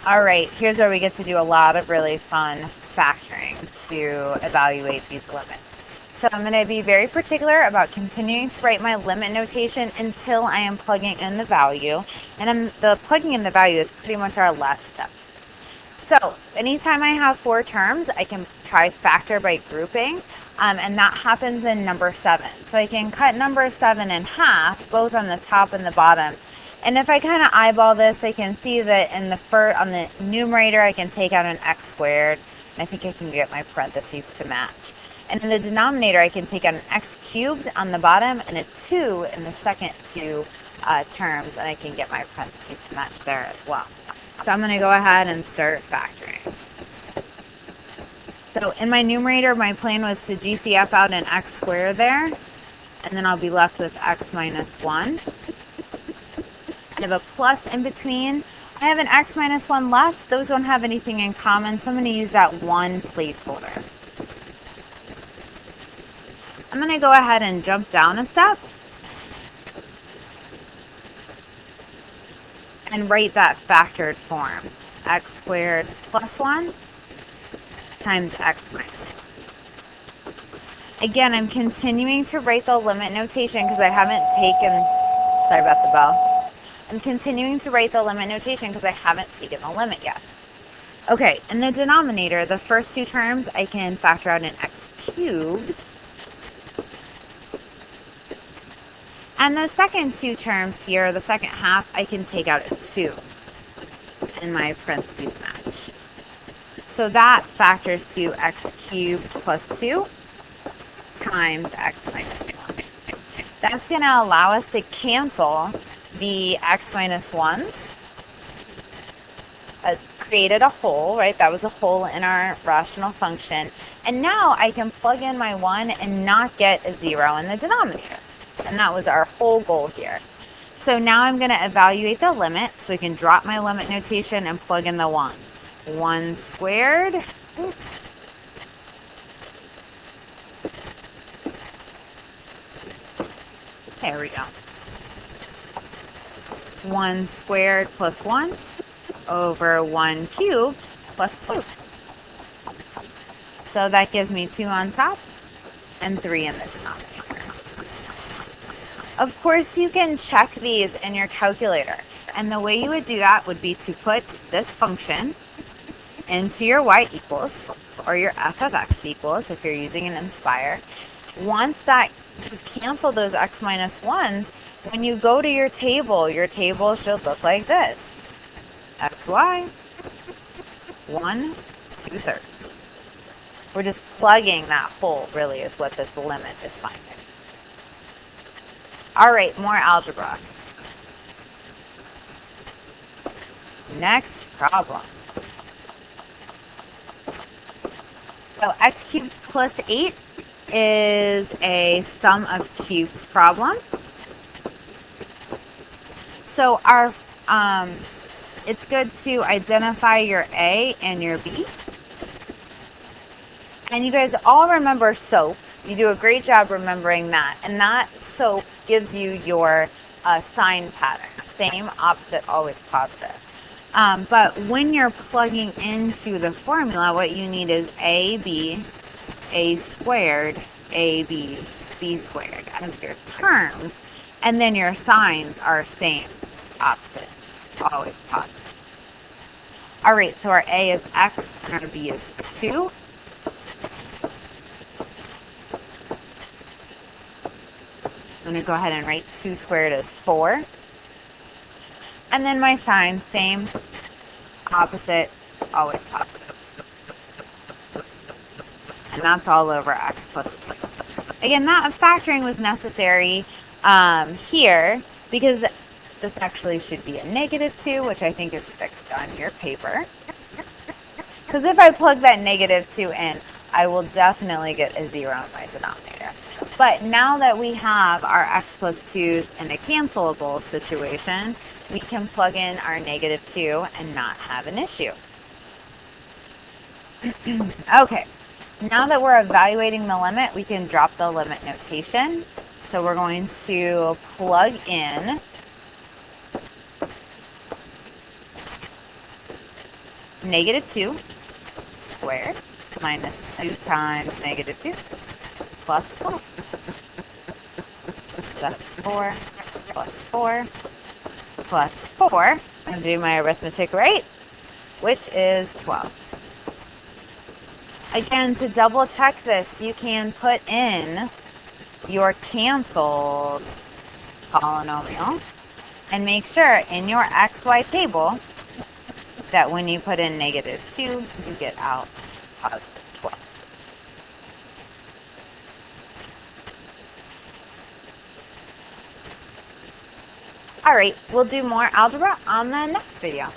All right, here's where we get to do a lot of really fun factoring to evaluate these limits. So I'm going to be very particular about continuing to write my limit notation until I am plugging in the value. And the plugging in the value is pretty much our last step. So anytime I have 4 terms, I can try factor by grouping, and that happens in number 7. So I can cut number 7 in half, both on the top and the bottom. And if I kind of eyeball this, I can see that on the numerator, I can take out an x squared. And I think I can get my parentheses to match. And in the denominator, I can take out an x cubed on the bottom and a 2 in the second 2 terms, and I can get my parentheses to match there as well. So I'm going to go ahead and start factoring. So in my numerator, my plan was to GCF out an x squared there, and then I'll be left with x minus 1. I have a plus in between. I have an x minus 1 left. Those don't have anything in common, so I'm going to use that 1 placeholder. I'm going to go ahead and jump down a step and write that factored form. X squared plus 1 times x minus 1. Again, I'm continuing to write the limit notation because I haven't taken, sorry about the bell. I'm continuing to write the limit notation because I haven't taken the limit yet. Okay, in the denominator, the first 2 terms, I can factor out an x cubed. And the second 2 terms here, the second half, I can take out a 2 in my parentheses match. So that factors to x cubed plus 2 times x minus 1. That's going to allow us to cancel the x minus 1s. Created a hole, right? That was a hole in our rational function. And now I can plug in my 1 and not get a 0 in the denominator. And that was our whole goal here. So now I'm going to evaluate the limit. So we can drop my limit notation and plug in the 1. 1 squared. Oops. There we go. 1 squared plus 1 over 1 cubed plus 2. So that gives me 2 on top and 3 in the denominator. Of course, you can check these in your calculator. And the way you would do that would be to put this function into your y equals, or your f of x equals, if you're using an Inspire. Once that you cancel those x minus 1s, when you go to your table should look like this. xy, 1 2/3. We're just plugging that hole, really, is what this limit is finding. All right, more algebra. Next problem. So x cubed plus 8 is a sum of cubes problem. So it's good to identify your A and your B. And you guys all remember SOAP. You do a great job remembering that. And that SOAP gives you your sign pattern. Same, opposite, always positive. But when you're plugging into the formula, what you need is AB, A squared, AB, B squared as your terms. And then your signs are same, opposite, always positive. All right, so our A is x and our B is 2. I'm going to go ahead and write 2 squared as 4. And then my signs, same, opposite, always positive. And that's all over x plus 2. Again, that factoring was necessary here because this actually should be a -2, which I think is fixed on your paper. Because if I plug that -2 in, I will definitely get a 0 in my denominator. But now that we have our x plus 2's in a cancelable situation, we can plug in our -2 and not have an issue. Okay, now that we're evaluating the limit, we can drop the limit notation. So we're going to plug in negative 2 squared minus 2 times negative 2 plus 4. That's 4 plus 4 plus 4. I'm going to do my arithmetic right, which is 12. Again, to double check this, you can put in your canceled polynomial and make sure in your XY table that when you put in negative 2, you get out positive 12. All right, we'll do more algebra on the next video.